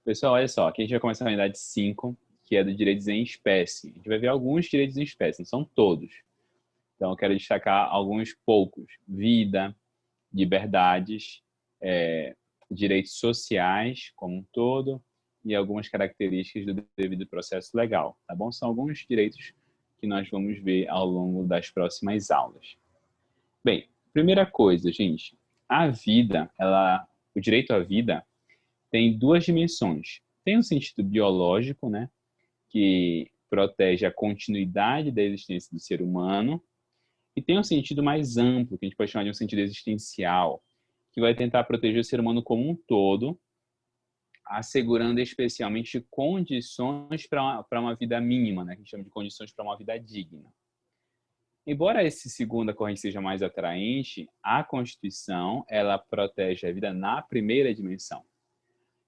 Pessoal, olha só, aqui a gente vai começar a unidade 5, que é do direitos em espécie. A gente vai ver alguns direitos em espécie, não são todos. Então, eu quero destacar alguns poucos. Vida, liberdades, direitos sociais como um todo e algumas características do devido processo legal, tá bom? São alguns direitos que nós vamos ver ao longo das próximas aulas. Bem, primeira coisa, gente, a vida, o direito à vida tem duas dimensões. Tem um sentido biológico, né, que protege a continuidade da existência do ser humano, e tem um sentido mais amplo, que a gente pode chamar de um sentido existencial, que vai tentar proteger o ser humano como um todo, assegurando especialmente condições para uma vida mínima, né, que a gente chama de condições para uma vida digna. Embora esse segunda corrente seja mais atraente, a Constituição, ela protege a vida na primeira dimensão.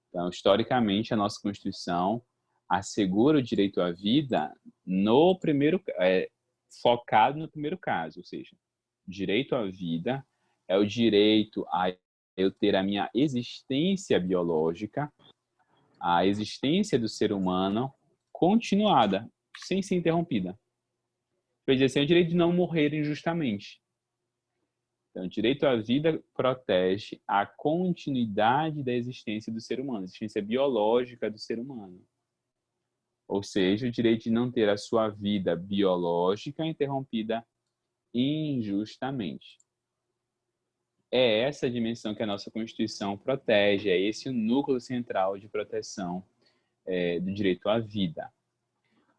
Então, historicamente, a nossa Constituição assegura o direito à vida no primeiro, focado no primeiro caso, ou seja, direito à vida é o direito a eu ter a minha existência biológica, a existência do ser humano continuada, sem ser interrompida. Quer dizer, assim, é o direito de não morrer injustamente. Então, o direito à vida protege a continuidade da existência do ser humano, a existência biológica do ser humano. Ou seja, o direito de não ter a sua vida biológica interrompida injustamente. É essa dimensão que a nossa Constituição protege, é esse o núcleo central de proteção do direito à vida.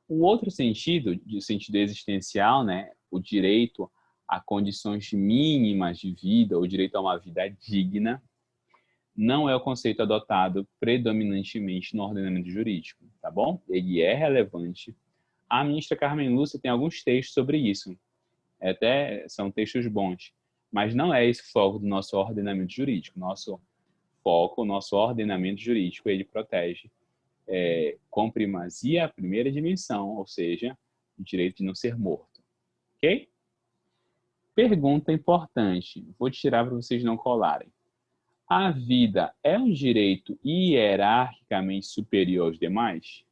O outro sentido, o sentido existencial, né, o direito a condições mínimas de vida, o direito a uma vida digna, não é o conceito adotado predominantemente no ordenamento jurídico, tá bom? Ele é relevante. A ministra Carmen Lúcia tem alguns textos sobre isso. Até são textos bons, mas não é esse o foco do nosso ordenamento jurídico. Nosso foco, o nosso ordenamento jurídico, ele protege com primazia a primeira dimensão, ou seja, o direito de não ser morto. Ok? Pergunta importante, vou tirar para vocês não colarem. A vida é um direito hierarquicamente superior aos demais?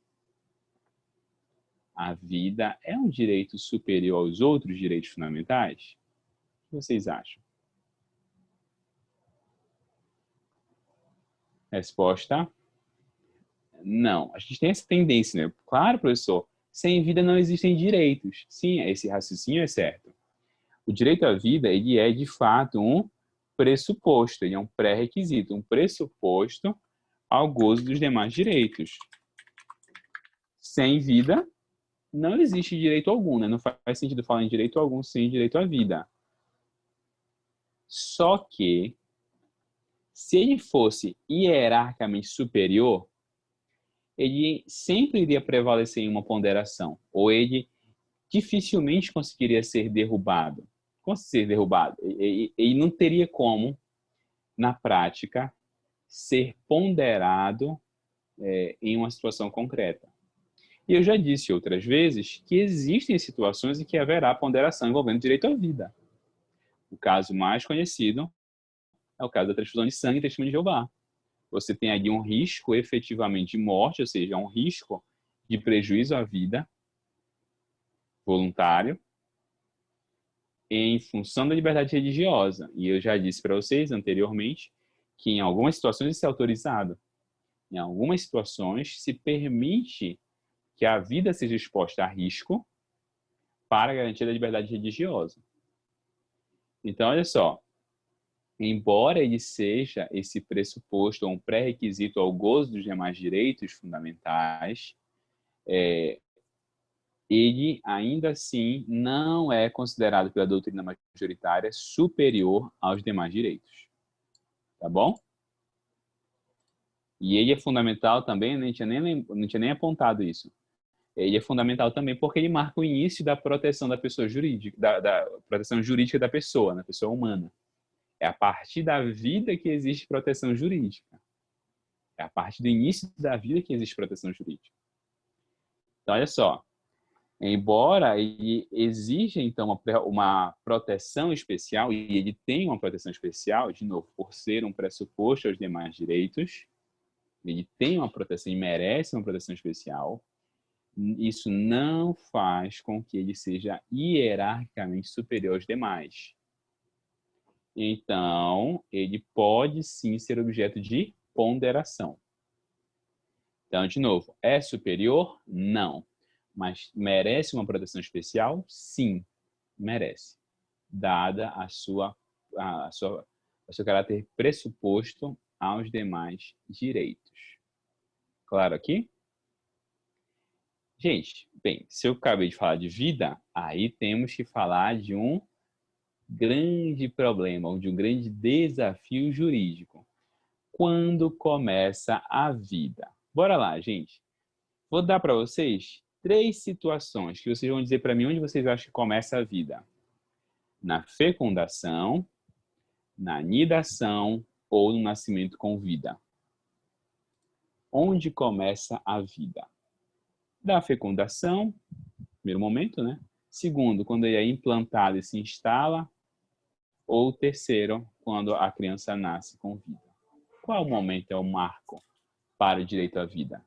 A vida é um direito superior aos outros direitos fundamentais? O que vocês acham? Resposta: não. A gente tem essa tendência, né? Claro, professor, sem vida não existem direitos. Sim, esse raciocínio é certo. O direito à vida, ele é de fato um pressuposto, ele é um pré-requisito, um pressuposto ao gozo dos demais direitos. Sem vida, não existe direito algum, né? Não faz sentido falar em direito algum sem direito à vida. Só que, se ele fosse hierarquicamente superior, ele sempre iria prevalecer em uma ponderação, ou ele dificilmente conseguiria ser derrubado. Como ser derrubado? Ele não teria como, na prática, ser ponderado em uma situação concreta. E eu já disse outras vezes que existem situações em que haverá ponderação envolvendo direito à vida. O caso mais conhecido é o caso da transfusão de sangue e testemunho de Jeová. Você tem ali um risco efetivamente de morte, ou seja, um risco de prejuízo à vida voluntário em função da liberdade religiosa. E eu já disse para vocês anteriormente que em algumas situações isso é autorizado. Em algumas situações se permite que a vida seja exposta a risco para a garantia da liberdade religiosa. Então, olha só, embora ele seja esse pressuposto ou um pré-requisito ao gozo dos demais direitos fundamentais, ele ainda assim não é considerado pela doutrina majoritária superior aos demais direitos. Tá bom? E ele é fundamental também, não tinha nem apontado isso. Ele é fundamental também porque ele marca o início da proteção da pessoa jurídica, da proteção jurídica da pessoa, da pessoa humana. É a partir da vida que existe proteção jurídica. É a partir do início da vida que existe proteção jurídica. Então, olha só. Embora ele exija, então, uma proteção especial, e ele tem uma proteção especial, de novo, por ser um pressuposto aos demais direitos, ele tem uma proteção e merece uma proteção especial, isso não faz com que ele seja hierarquicamente superior aos demais. Então, ele pode sim ser objeto de ponderação. Então, de novo, é superior? Não. Mas merece uma proteção especial? Sim, merece. Dada o seu caráter pressuposto aos demais direitos. Claro aqui? Gente, bem, se eu acabei de falar de vida, aí temos que falar de um grande problema, ou de um grande desafio jurídico. Quando começa a vida? Bora lá, gente. Vou dar para vocês 3 situações que vocês vão dizer para mim onde vocês acham que começa a vida. Na fecundação, na nidação ou no nascimento com vida. Onde começa a vida? Da fecundação, primeiro momento, né? Segundo, quando ele é implantado e se instala. Ou terceiro, quando a criança nasce com vida. Qual momento é o marco para o direito à vida?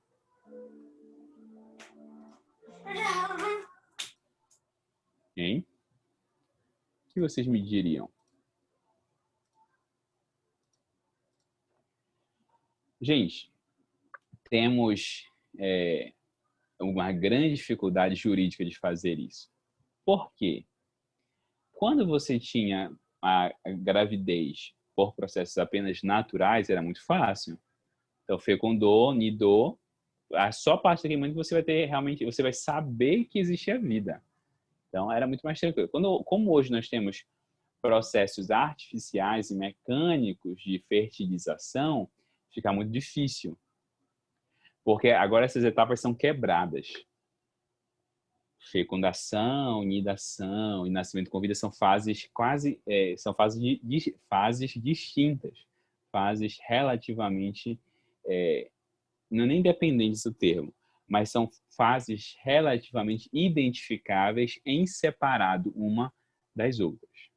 Hein? O que vocês me diriam? Gente, temos uma grande dificuldade jurídica de fazer isso. Por quê? Quando você tinha a gravidez por processos apenas naturais, era muito fácil. Então, fecundou, nidou, a só parte daquele momento você vai ter realmente, você vai saber que existe a vida. Então, era muito mais tranquilo. Como hoje nós temos processos artificiais e mecânicos de fertilização, fica muito difícil. Porque agora essas etapas são quebradas. Fecundação, nidação e nascimento com vida são fases fases distintas, fases relativamente, não é nem dependentes do termo, mas são fases relativamente identificáveis em separado uma das outras,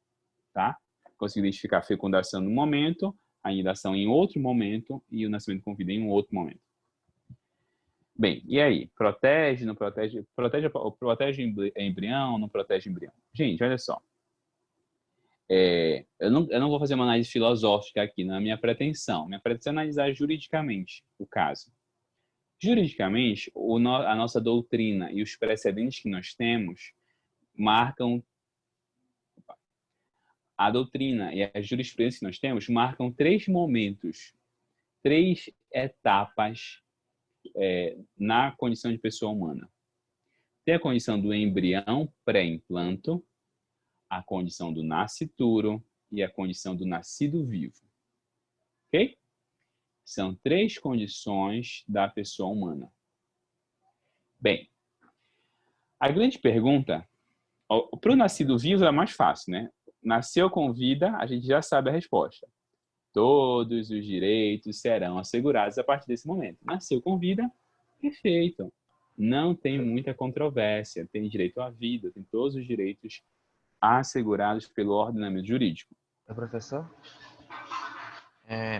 tá? Consigo identificar a fecundação num momento, a nidação em outro momento e o nascimento com vida em um outro momento. Bem, e aí? Protege, não protege? Protege embrião, não protege embrião? Gente, olha só. Eu não vou fazer uma análise filosófica aqui, não é a minha pretensão. Minha pretensão é analisar juridicamente o caso. Juridicamente, a nossa doutrina e os precedentes que nós temos marcam... A doutrina e a jurisprudência que nós temos marcam 3 momentos, 3 etapas na condição de pessoa humana. Tem a condição do embrião pré-implanto, a condição do nascituro e a condição do nascido vivo. Ok? São 3 condições da pessoa humana. Bem, a grande pergunta, para o nascido vivo é mais fácil, né? Nasceu com vida, a gente já sabe a resposta. Todos os direitos serão assegurados a partir desse momento. Nasceu com vida, perfeito. Não tem muita controvérsia, tem direito à vida, tem todos os direitos assegurados pelo ordenamento jurídico. Professor?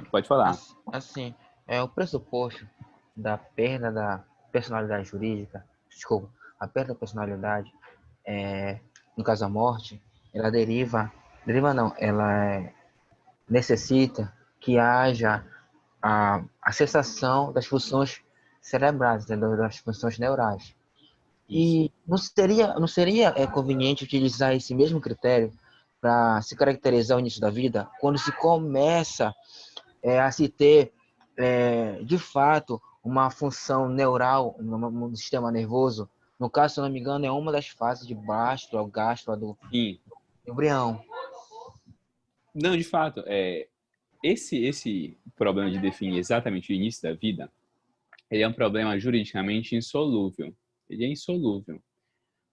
Pode falar. Assim, o pressuposto da perda da personalidade jurídica, desculpa, a perda da personalidade, no caso a morte, ela necessita que haja a cessação das funções cerebrais, das funções neurais. E não seria conveniente utilizar esse mesmo critério para se caracterizar o início da vida, quando se começa a se ter, de fato, uma função neural no sistema nervoso? No caso, se eu não me engano, é uma das fases de bastro ou gastro do embrião. Não, de fato, esse problema de definir exatamente o início da vida, ele é um problema juridicamente insolúvel. Ele é insolúvel.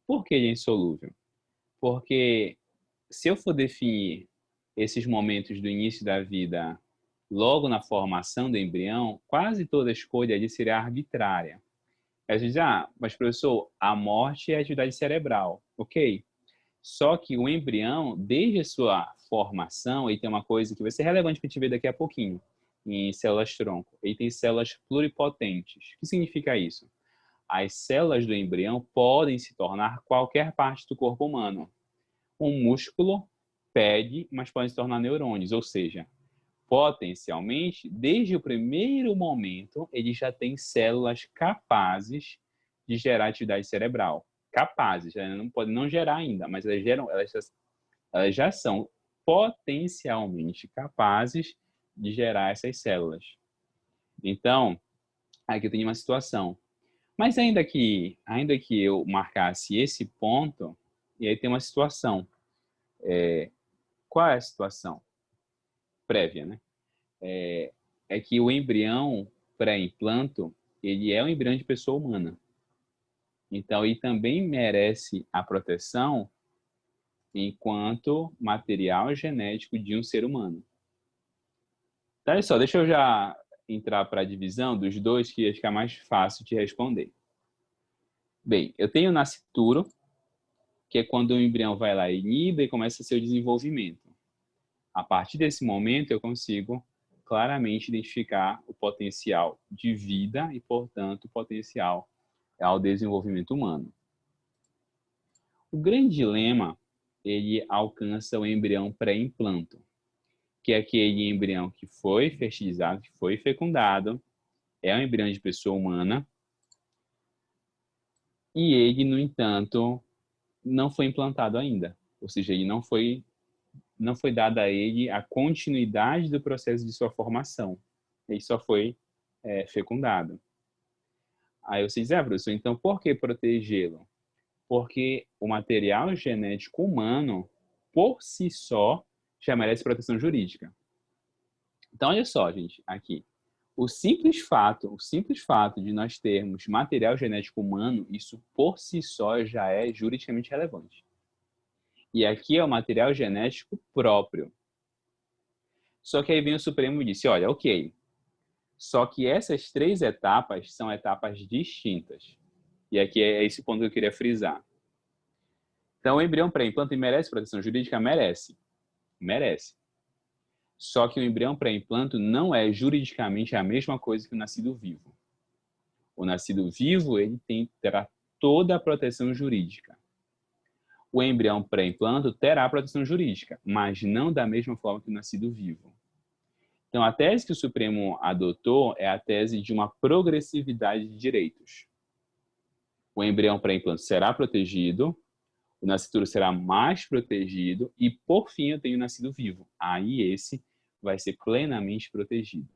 Por que ele é insolúvel? Porque se eu for definir esses momentos do início da vida logo na formação do embrião, quase toda escolha ali seria arbitrária. Aí você diz, mas professor, a morte é atividade cerebral. Ok. Só que o embrião, desde a sua formação, ele tem uma coisa que vai ser relevante para a gente ver daqui a pouquinho. em células-tronco. Ele tem células pluripotentes. O que significa isso? As células do embrião podem se tornar qualquer parte do corpo humano. Um músculo pede, mas podem se tornar neurônios, ou seja, potencialmente, desde o primeiro momento, ele já tem células capazes de gerar atividade cerebral. Capazes, não pode não gerar ainda, mas elas já são potencialmente capazes de gerar essas células. Então, aqui eu tenho uma situação. Mas ainda que eu marcasse esse ponto, e aí tem uma situação. Qual é a situação prévia, né? É que o embrião pré-implanto, ele é um embrião de pessoa humana. Então, ele também merece a proteção enquanto material genético de um ser humano. Então, olha só, deixa eu já entrar para a divisão dos dois, que ia ficar mais fácil de responder. Bem, eu tenho o nascituro, que é quando o embrião vai lá e inibe e começa seu desenvolvimento. A partir desse momento, eu consigo claramente identificar o potencial de vida e, portanto, o potencial ao desenvolvimento humano. O grande dilema, ele alcança o embrião pré-implanto, que é aquele embrião que foi fertilizado, que foi fecundado, é um embrião de pessoa humana, e ele, no entanto, não foi implantado ainda. Ou seja, ele não foi dada a ele a continuidade do processo de sua formação. Ele só foi fecundado. Aí você diz, professor, então por que protegê-lo? Porque o material genético humano, por si só, já merece proteção jurídica. Então, olha só, gente, aqui. O simples fato de nós termos material genético humano, isso por si só já é juridicamente relevante. E aqui é o material genético próprio. Só que aí vem o Supremo e disse, olha, ok, só que essas 3 etapas são etapas distintas. E aqui é esse ponto que eu queria frisar. Então, o embrião pré-implante merece proteção jurídica? Merece. Merece. Só que o embrião pré-implanto não é juridicamente a mesma coisa que o nascido vivo. O nascido vivo, ele terá toda a proteção jurídica. O embrião pré-implanto terá proteção jurídica, mas não da mesma forma que o nascido vivo. Então, a tese que o Supremo adotou é a tese de uma progressividade de direitos. O embrião pré-implanto será protegido, o nascituro será mais protegido e, por fim, eu tenho o nascido vivo. Aí esse vai ser plenamente protegido.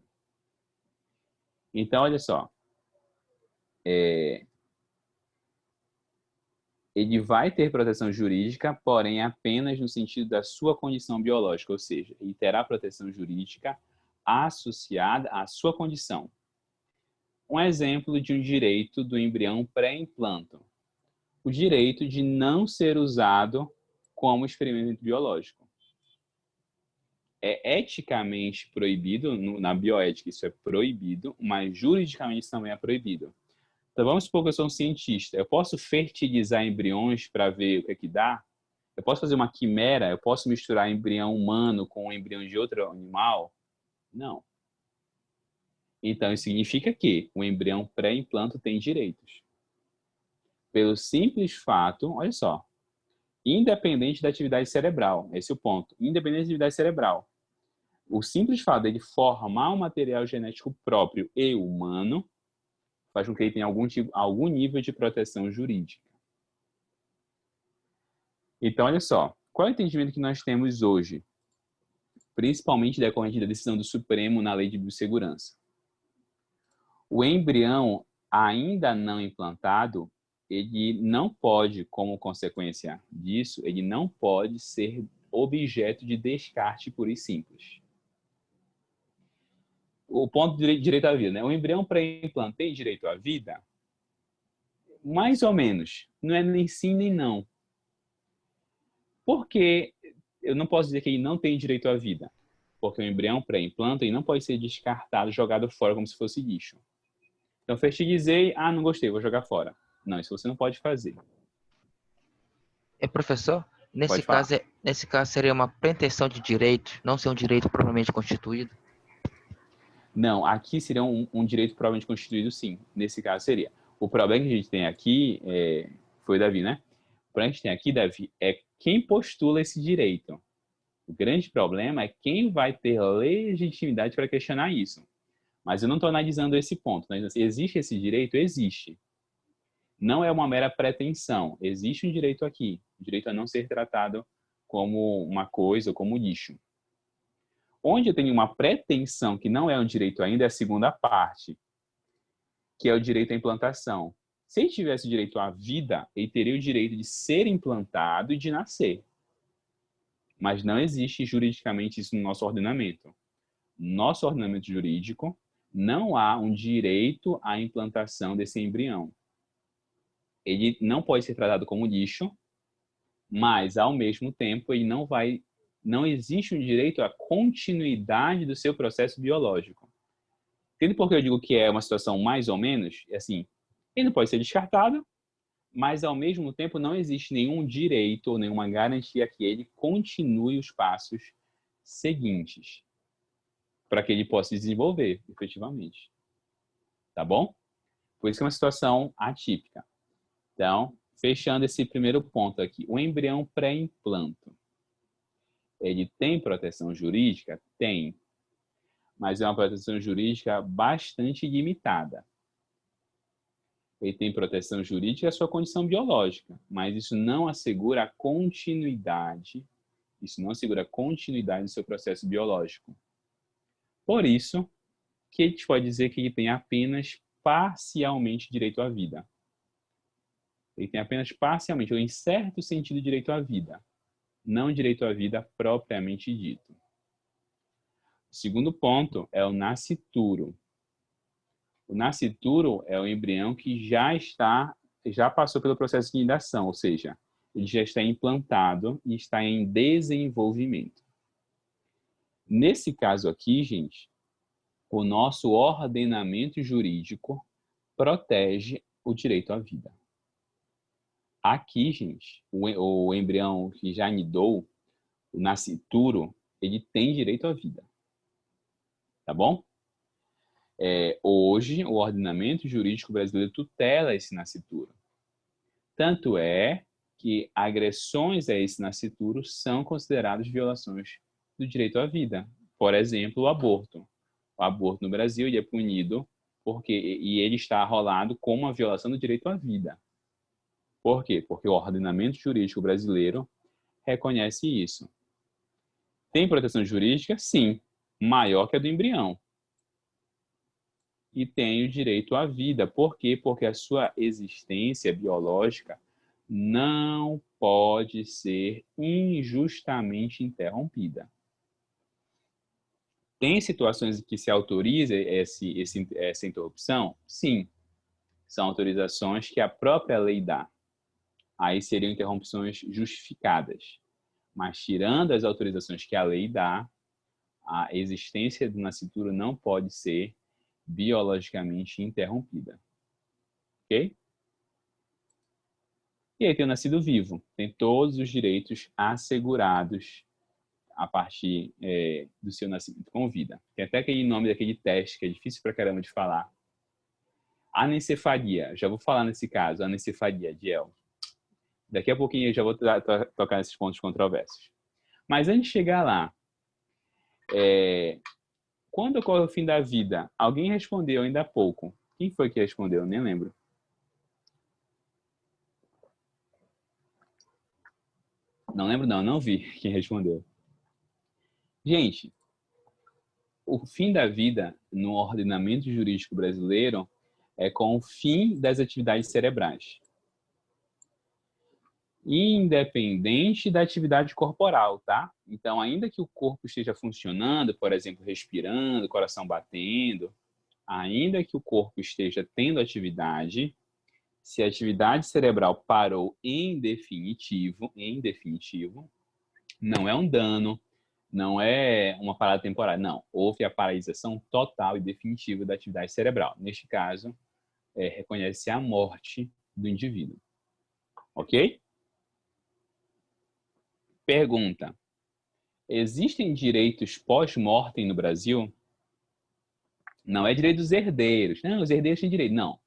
Então, olha só. Ele vai ter proteção jurídica, porém apenas no sentido da sua condição biológica, ou seja, ele terá proteção jurídica associada à sua condição. Um exemplo de um direito do embrião pré-implanto. O direito de não ser usado como experimento biológico. É eticamente proibido, na bioética isso é proibido, mas juridicamente também é proibido. Então vamos supor que eu sou um cientista, eu posso fertilizar embriões para ver o que é que dá? Eu posso fazer uma quimera? Eu posso misturar embrião humano com um embrião de outro animal? Não. Então isso significa que o embrião pré-implanto tem direitos. Pelo simples fato, olha só, independente da atividade cerebral, esse é o ponto, independente da atividade cerebral. O simples fato dele formar um material genético próprio e humano faz com que ele tenha algum nível de proteção jurídica. Então, olha só, qual é o entendimento que nós temos hoje, principalmente decorrente da decisão do Supremo na Lei de Biossegurança? O embrião ainda não implantado, ele não pode, como consequência disso, ele não pode ser objeto de descarte puro e simples. O ponto de direito à vida, né? O embrião pré-implante tem direito à vida? Mais ou menos. Não é nem sim nem não. Por que eu não posso dizer que ele não tem direito à vida? Porque o embrião pré-implante não pode ser descartado, jogado fora como se fosse lixo. Então, fertilizei, não gostei, vou jogar fora. Não, isso você não pode fazer. Professor, Pode falar. nesse caso seria uma pretensão de direito, não ser um direito propriamente constituído? Não, aqui seria um direito provavelmente constituído, sim. Nesse caso seria. O problema que a gente tem aqui, foi o Davi, né? O problema que a gente tem aqui, Davi, é quem postula esse direito. O grande problema é quem vai ter legitimidade para questionar isso. Mas eu não estou analisando esse ponto. Né? Existe esse direito? Existe. Não é uma mera pretensão. Existe um direito aqui. O direito a não ser tratado como uma coisa ou como lixo. Onde eu tenho uma pretensão que não é um direito ainda é a segunda parte, que é o direito à implantação. Se ele tivesse direito à vida, ele teria o direito de ser implantado e de nascer. Mas não existe juridicamente isso no nosso ordenamento. Nosso ordenamento jurídico não há um direito à implantação desse embrião. Ele não pode ser tratado como lixo, mas ao mesmo tempo ele não existe um direito à continuidade do seu processo biológico. Entende por que eu digo que é uma situação mais ou menos? É assim, ele não pode ser descartado, mas ao mesmo tempo não existe nenhum direito ou nenhuma garantia que ele continue os passos seguintes para que ele possa se desenvolver efetivamente. Tá bom? Por isso que é uma situação atípica. Então, fechando esse primeiro ponto aqui, o embrião pré-implanto, ele tem proteção jurídica? Tem, mas é uma proteção jurídica bastante limitada. Ele tem proteção jurídica à sua condição biológica, mas isso não assegura a continuidade, do seu processo biológico. Por isso, que a gente pode dizer que ele tem apenas parcialmente direito à vida. Ele tem apenas parcialmente, ou em certo sentido, direito à vida, não direito à vida propriamente dito. O segundo ponto é o nascituro. O nascituro é o embrião que já passou pelo processo de nidação, ou seja, ele já está implantado e está em desenvolvimento. Nesse caso aqui, gente, o nosso ordenamento jurídico protege o direito à vida. Aqui, gente, o embrião que já nidou, o nascituro, ele tem direito à vida. Tá bom? Hoje, o ordenamento jurídico brasileiro tutela esse nascituro. Tanto é que agressões a esse nascituro são consideradas violações do direito à vida. Por exemplo, o aborto. O aborto no Brasil ele é punido e ele está arrolado como uma violação do direito à vida. Por quê? Porque o ordenamento jurídico brasileiro reconhece isso. Tem proteção jurídica? Sim, maior que a do embrião. E tem o direito à vida. Por quê? Porque a sua existência biológica não pode ser injustamente interrompida. Tem situações em que se autoriza essa interrupção? Sim, são autorizações que a própria lei dá. Aí seriam interrupções justificadas. Mas tirando as autorizações que a lei dá, a existência do nascituro não pode ser biologicamente interrompida. Ok? E aí tem o nascido vivo. Tem todos os direitos assegurados a partir do seu nascimento com vida. Tem até aquele nome daquele teste que é difícil pra caramba de falar. Anencefalia. Já vou falar nesse caso, anencefalia, Diel. Daqui a pouquinho eu já vou tocar nesses pontos controversos. Mas antes de chegar lá, quando ocorre o fim da vida? Alguém respondeu ainda há pouco. Quem foi que respondeu? Nem lembro. Não lembro não, não vi quem respondeu. Gente, o fim da vida no ordenamento jurídico brasileiro é com o fim das atividades cerebrais. Independente da atividade corporal, tá? Então, ainda que o corpo esteja funcionando, por exemplo, respirando, coração batendo, ainda que o corpo esteja tendo atividade, se a atividade cerebral parou em definitivo, não é um dano, não é uma parada temporária, não. Houve a paralisação total e definitiva da atividade cerebral. Neste caso, reconhece a morte do indivíduo. Ok? Pergunta: existem direitos pós-mortem no Brasil? Não é direito dos herdeiros. Não, os herdeiros têm direito. Não.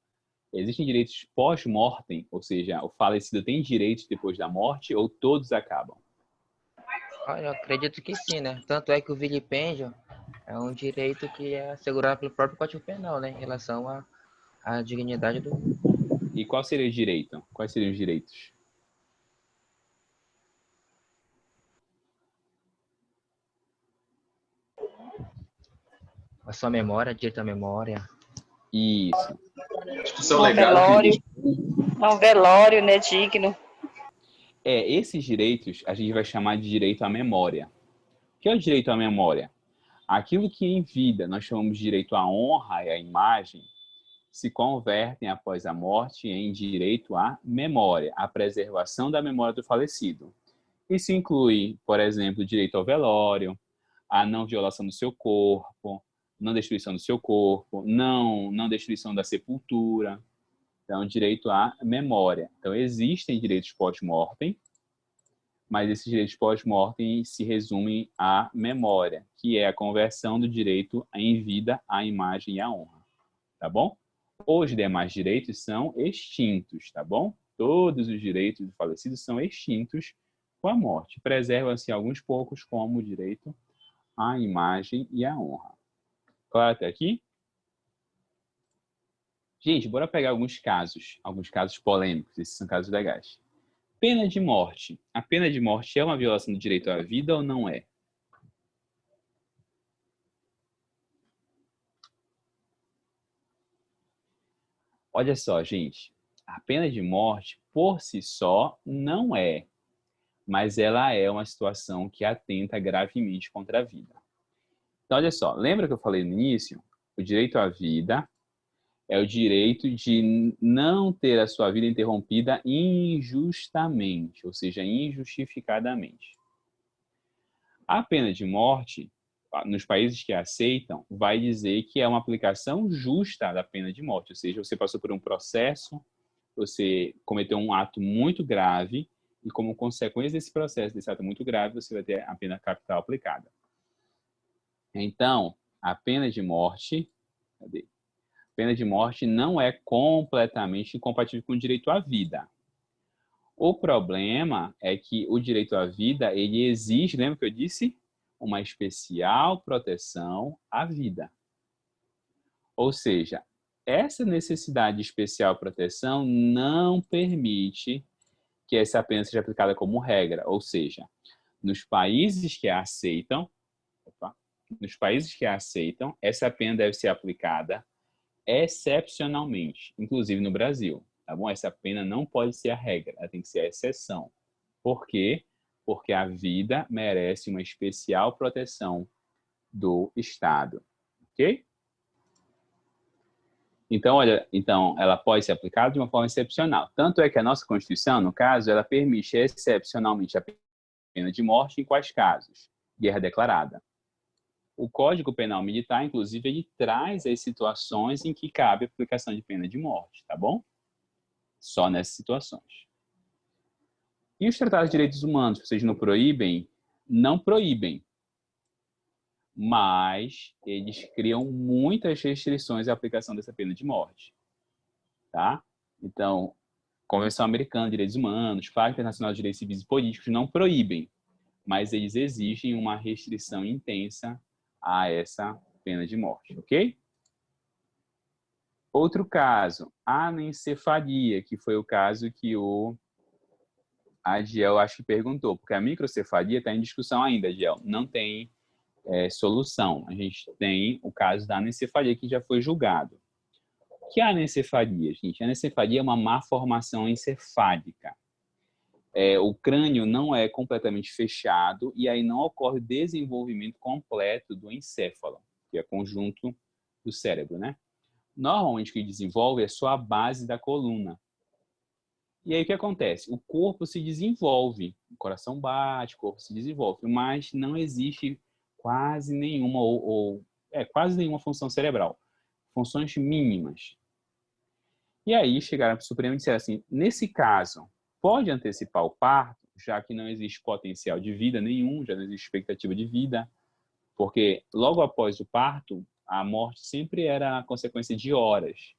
Existem direitos pós-mortem, ou seja, o falecido tem direitos depois da morte ou todos acabam? Olha, eu acredito que sim, né? Tanto é que o vilipêndio é um direito que é assegurado pelo próprio Código Penal, né? Em relação à dignidade do... E qual seria o direito? Quais seriam os direitos? A sua memória, direito à memória. Isso. Discussão legal que Um velório, né, digno. Esses direitos a gente vai chamar de direito à memória. O que é o direito à memória? Aquilo que em vida nós chamamos de direito à honra e à imagem se convertem após a morte em direito à memória, à preservação da memória do falecido. Isso inclui, por exemplo, o direito ao velório, a não violação do seu corpo, não destruição do seu corpo, não destruição da sepultura. Então, direito à memória. Então, existem direitos pós-mortem, mas esses direitos pós-mortem se resumem à memória, que é a conversão do direito em vida à imagem e à honra. Tá bom? Os demais direitos são extintos, tá bom? Todos os direitos do falecido são extintos com a morte. Preservam-se alguns poucos, como o direito à imagem e à honra. Claro até aqui? Gente, bora pegar alguns casos polêmicos. Esses são casos legais. Pena de morte. A pena de morte é uma violação do direito à vida ou não é? Olha só, gente. A pena de morte, por si só, não é. Mas ela é uma situação que atenta gravemente contra a vida. Então, olha só. Lembra que eu falei no início? O direito à vida é o direito de não ter a sua vida interrompida injustamente, ou seja, injustificadamente. A pena de morte, nos países que a aceitam, vai dizer que é uma aplicação justa da pena de morte, ou seja, você passou por um processo, você cometeu um ato muito grave e como consequência desse processo, desse ato muito grave, você vai ter a pena capital aplicada. Então, a pena de morte, pena de morte não é completamente incompatível com o direito à vida. O problema é que o direito à vida, ele exige, lembra que eu disse? Uma especial proteção à vida. Ou seja, essa necessidade de especial proteção não permite que essa pena seja aplicada como regra. Ou seja, nos países que a aceitam, essa pena deve ser aplicada excepcionalmente, inclusive no Brasil, tá bom? Essa pena não pode ser a regra, ela tem que ser a exceção. Por quê? Porque a vida merece uma especial proteção do Estado, ok? Então, olha, ela pode ser aplicada de uma forma excepcional. Tanto é que a nossa Constituição, no caso, ela permite excepcionalmente a pena de morte em quais casos? Guerra declarada. O Código Penal Militar, inclusive, ele traz as situações em que cabe a aplicação de pena de morte, tá bom? Só nessas situações. E os tratados de direitos humanos, vocês não proíbem? Não proíbem. Mas eles criam muitas restrições à aplicação dessa pena de morte, tá? Então, Convenção Americana de Direitos Humanos, Pacto Internacional de Direitos Civis e Políticos não proíbem, mas eles exigem uma restrição intensa a essa pena de morte, ok? Outro caso, anencefalia, que foi o caso que o Adiel acho que perguntou, porque a microcefalia está em discussão ainda, Adiel, não tem solução. A gente tem o caso da anencefalia que já foi julgado. O que é a anencefalia, gente? A anencefalia é uma má formação encefálica. O crânio não é completamente fechado e aí não ocorre o desenvolvimento completo do encéfalo, que é conjunto do cérebro, né? Normalmente o que desenvolve é só a base da coluna. E aí o que acontece? O corpo se desenvolve, o coração bate, o corpo se desenvolve, mas não existe quase nenhuma quase nenhuma função cerebral. Funções mínimas. E aí chegaram para o Supremo e disseram assim, nesse caso, pode antecipar o parto, já que não existe potencial de vida nenhum, já não existe expectativa de vida, porque logo após o parto, a morte sempre era a consequência de horas.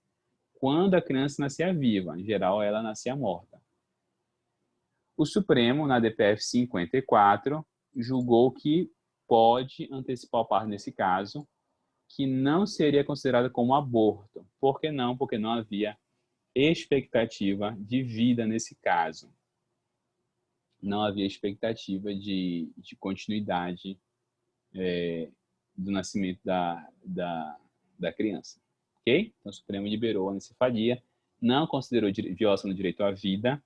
Quando a criança nascia viva, em geral, ela nascia morta. O Supremo, na DPF 54, julgou que pode antecipar o parto nesse caso, que não seria considerado como aborto. Por que não? Porque não havia expectativa de vida nesse caso. Não havia expectativa de continuidade do nascimento da criança. Ok? Então, o Supremo liberou a anencefalia, não considerou violação do direito à vida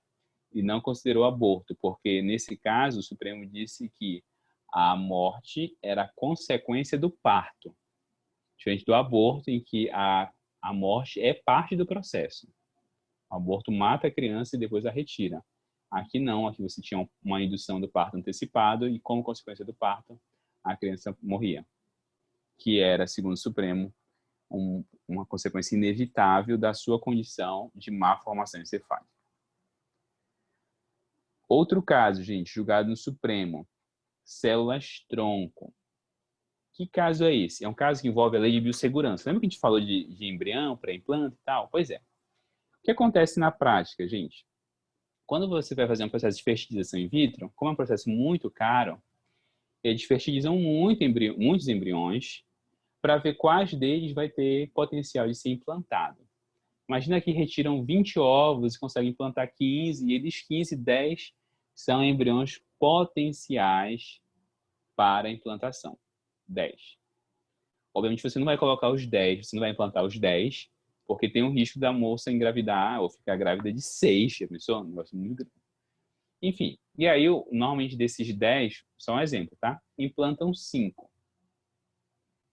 e não considerou aborto, porque, nesse caso, o Supremo disse que a morte era consequência do parto, diferente do aborto, em que a morte é parte do processo. O aborto mata a criança e depois a retira. Aqui não, aqui você tinha uma indução do parto antecipado e, como consequência do parto, a criança morria. Que era, segundo o Supremo, uma consequência inevitável da sua condição de má formação encefálica. Outro caso, gente, julgado no Supremo, células-tronco. Que caso é esse? É um caso que envolve a lei de biossegurança. Lembra que a gente falou de embrião, pré-implante e tal? Pois é. O que acontece na prática, gente? Quando você vai fazer um processo de fertilização in vitro, como é um processo muito caro, eles fertilizam muitos embriões para ver quais deles vai ter potencial de ser implantado. Imagina que retiram 20 ovos e conseguem implantar 15, e eles 15, 10 são embriões potenciais para implantação. 10. Obviamente você não vai colocar os 10, você não vai implantar os 10, porque tem um risco da moça engravidar ou ficar grávida de 6, já pensou? Um negócio muito grande. Enfim, e aí, normalmente desses 10, só um exemplo, tá? Implantam 5.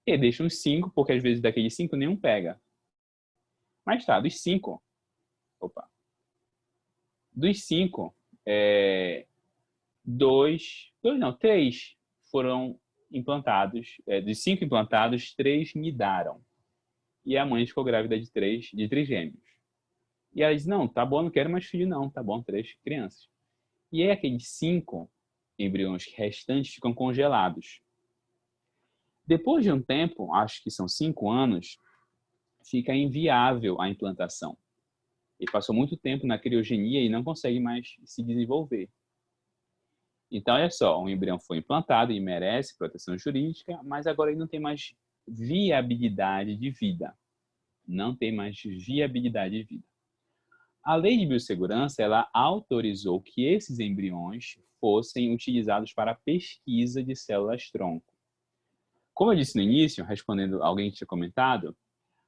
E deixam os 5, porque às vezes daqueles 5 nenhum pega. Mas tá, dos 5, dos 5, 3 foram implantados, dos 5 implantados, 3 nidaram. E a mãe ficou grávida de trigêmeos. E ela diz, não, tá bom, não quero mais filho não, tá bom, 3 crianças. E aí aqueles 5 embriões restantes ficam congelados. Depois de um tempo, acho que são 5 anos, fica inviável a implantação. Ele passou muito tempo na criogenia e não consegue mais se desenvolver. Então, olha só, um embrião foi implantado e merece proteção jurídica, mas agora ele não tem mais viabilidade de vida. Não tem mais viabilidade de vida. A lei de biossegurança, ela autorizou que esses embriões fossem utilizados para a pesquisa de células-tronco. Como eu disse no início, respondendo alguém que tinha comentado,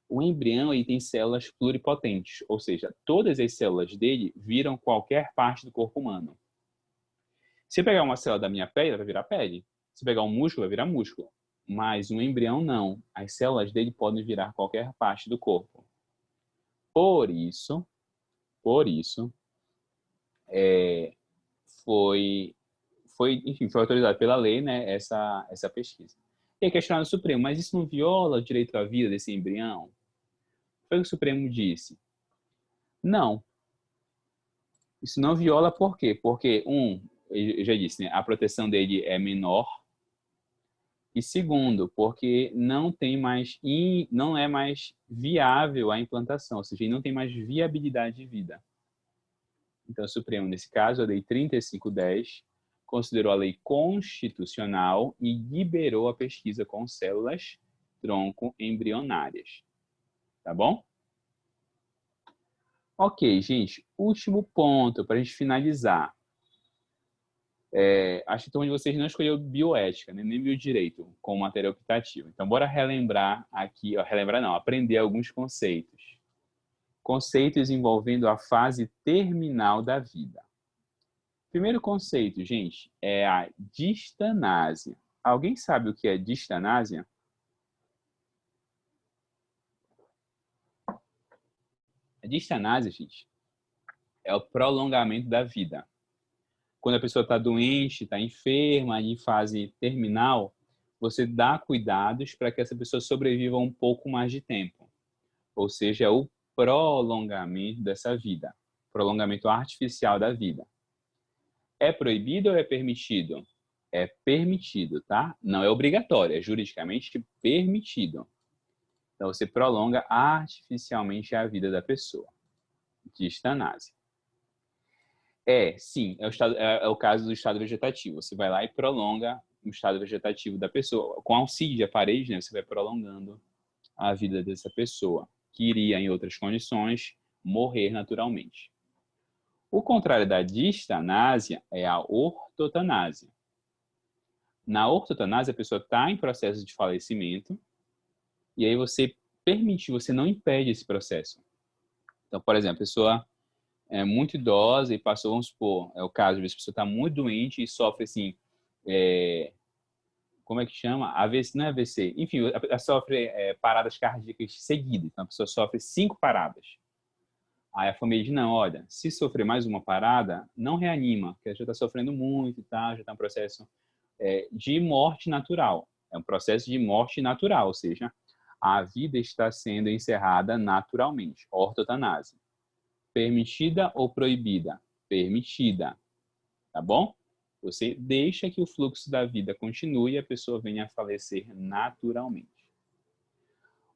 o embrião ele tem células pluripotentes, ou seja, todas as células dele viram qualquer parte do corpo humano. Se pegar uma célula da minha pele, ela vai virar pele. Se pegar um músculo, vai virar músculo. Mas um embrião não. As células dele podem virar qualquer parte do corpo. Por isso, foi autorizado pela lei, né, essa pesquisa. E aí questionaram o Supremo, mas isso não viola o direito à vida desse embrião? Foi o que o Supremo disse. Não. Isso não viola por quê? Porque, eu já disse, né, a proteção dele é menor. E segundo, porque não é mais viável a implantação, ou seja, não tem mais viabilidade de vida. Então, o Supremo, nesse caso, a Lei 3510, considerou a lei constitucional e liberou a pesquisa com células tronco embrionárias. Tá bom? Ok, gente. Último ponto para a gente finalizar. Acho que então vocês não escolheu bioética, né? Nem biodireito como matéria optativa. Então, bora relembrar aqui, aprender alguns conceitos. Conceitos envolvendo a fase terminal da vida. Primeiro conceito, gente, é a distanásia. Alguém sabe o que é distanásia? A distanásia, gente, é o prolongamento da vida. Quando a pessoa está doente, está enferma, em fase terminal, você dá cuidados para que essa pessoa sobreviva um pouco mais de tempo. Ou seja, é o prolongamento dessa vida. Prolongamento artificial da vida. É proibido ou é permitido? É permitido, tá? Não é obrigatório, é juridicamente permitido. Então, você prolonga artificialmente a vida da pessoa. Distanásia. Sim, é o caso do estado vegetativo. Você vai lá e prolonga o estado vegetativo da pessoa. Com auxílio de aparelhos, né, você vai prolongando a vida dessa pessoa, que iria, em outras condições, morrer naturalmente. O contrário da distanásia é a ortotanásia. Na ortotanásia, a pessoa está em processo de falecimento e aí você permite, você não impede esse processo. Então, por exemplo, a pessoa é muito idosa e passou, vamos supor, é o caso, a pessoa está muito doente e sofre, assim, como é que chama? AVC, não é AVC, enfim, ela sofre paradas cardíacas seguidas. Então, a pessoa sofre 5 paradas. Aí a família diz, não, olha, se sofrer mais uma parada, não reanima, porque ela já está sofrendo muito e tal, já está um processo de morte natural. É um processo de morte natural, ou seja, a vida está sendo encerrada naturalmente. Ortotanásia. Permitida ou proibida? Permitida. Tá bom? Você deixa que o fluxo da vida continue e a pessoa venha a falecer naturalmente.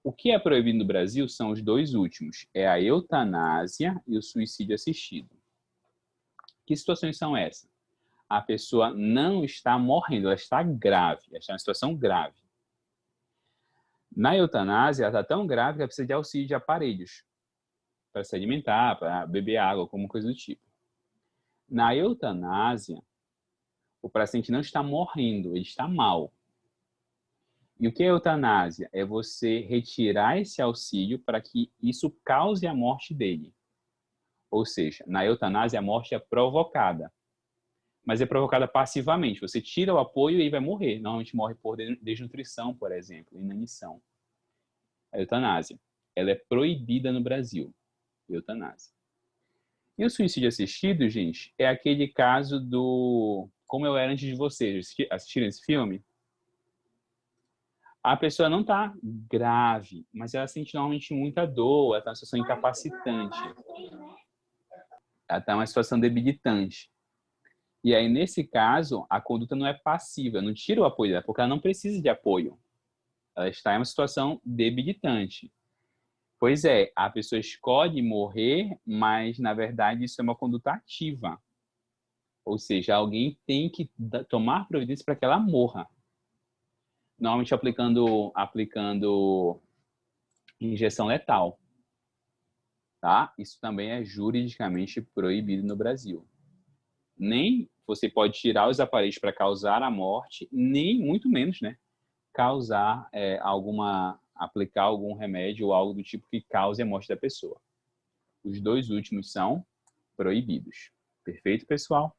O que é proibido no Brasil são os 2 últimos. É a eutanásia e o suicídio assistido. Que situações são essas? A pessoa não está morrendo, ela está grave. Ela está em uma situação grave. Na eutanásia, ela está tão grave que ela precisa de auxílio de aparelhos para se alimentar, para beber água, alguma coisa do tipo. Na eutanásia, o paciente não está morrendo, ele está mal. E o que é eutanásia? É você retirar esse auxílio para que isso cause a morte dele. Ou seja, na eutanásia a morte é provocada. Mas é provocada passivamente. Você tira o apoio e ele vai morrer. Normalmente morre por desnutrição, por exemplo, inanição. A eutanásia. Ela é proibida no Brasil. Eutanásia. E o suicídio assistido, gente, é aquele caso do Como Eu Era Antes de Você. Assistiram esse filme? A pessoa não está grave, mas ela sente normalmente muita dor, ela está numa situação incapacitante. Ela está numa situação debilitante. E aí, nesse caso, a conduta não é passiva, não tira o apoio dela, porque ela não precisa de apoio. Ela está em uma situação debilitante. Pois é, a pessoa escolhe morrer, mas, na verdade, isso é uma conduta ativa. Ou seja, alguém tem que tomar providência para que ela morra. Normalmente aplicando injeção letal. Tá? Isso também é juridicamente proibido no Brasil. Nem você pode tirar os aparelhos para causar a morte, nem muito menos, né, causar aplicar algum remédio ou algo do tipo que cause a morte da pessoa. Os 2 últimos são proibidos. Perfeito, pessoal?